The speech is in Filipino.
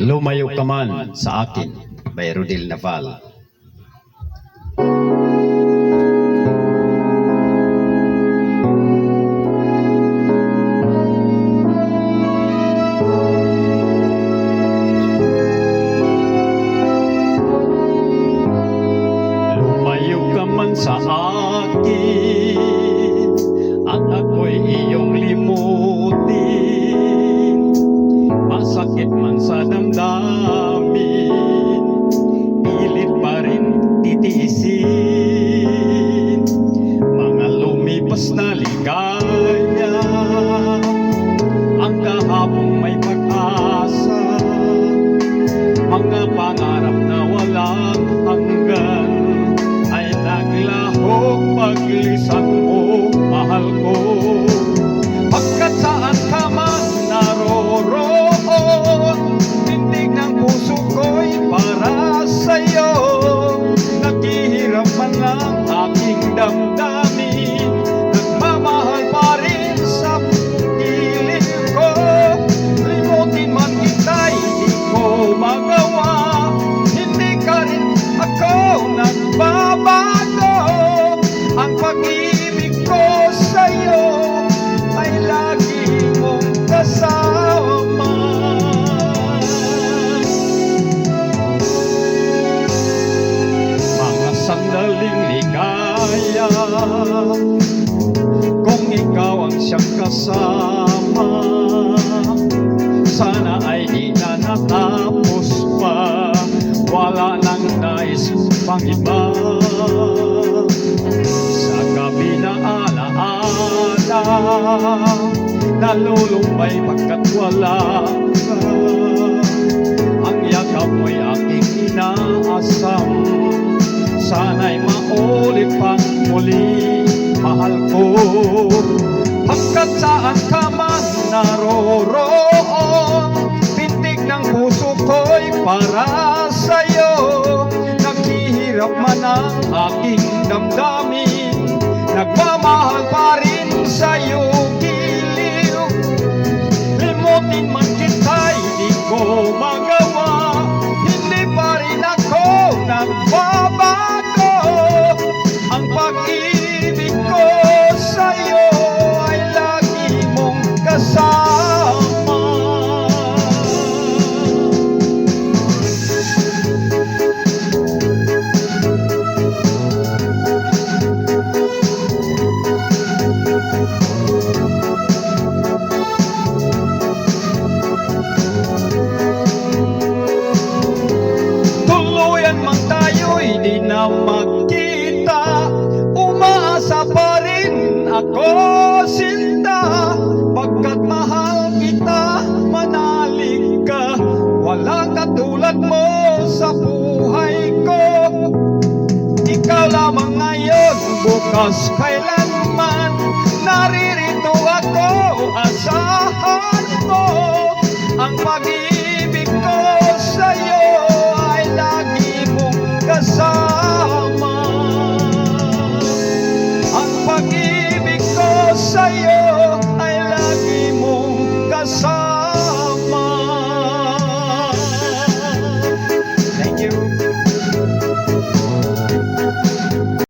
Lumayo ka man sa akin, by Rodil Naval. Lumayo ka man sa akin, at ako'y iyong limutin. Masakit man sa damdamin, pilit pa rin titiisin. Mga lumipas na ligaya, ang kahapong may pag-asa. Mga pangarap na walang hanggan ay naglahok paglisan mo, mahal ko. Pagkat saan ka man naroroon, tindig ng puso ko'y para sa'yo. Naghihirap man ang aking damdamin, nagmamahal pa rin sa piling ko. Limutin man kita'y di ko magawa, hindi ka rin ako nagbabago. Ang pag-ibig ko sa'yo ay lagi mong kasama. Mga sandaling ligaya, kung ikaw ang siyang kasama, sana ay di na natapos pa, wala nang nais pang iba. Sa gabi na alaala, nalulumbay pagkat wala ka. Ang yakap mo'y aking inaasam, sana'y maulit pang muli, mahal ko. Hanggat saan ka man naroroon, pintig ng puso ko'y para sa'yo. Naghihirap man ang aking damdamin, nagmamahal pa rin sa'yo, giliw. Limutin man kita'y di ko magawa, hindi pa rin ako nagbabago. Ang pag-ibig ko sa'yo ay lagi mong kasama. Tuluyan man tayo'y di na magkita, umaasa pa rin ako, sinta. Pagkat mahal kita, manalig ka, walang katulad mo sa buhay ko. Ikaw lamang ngayon, bukas kailan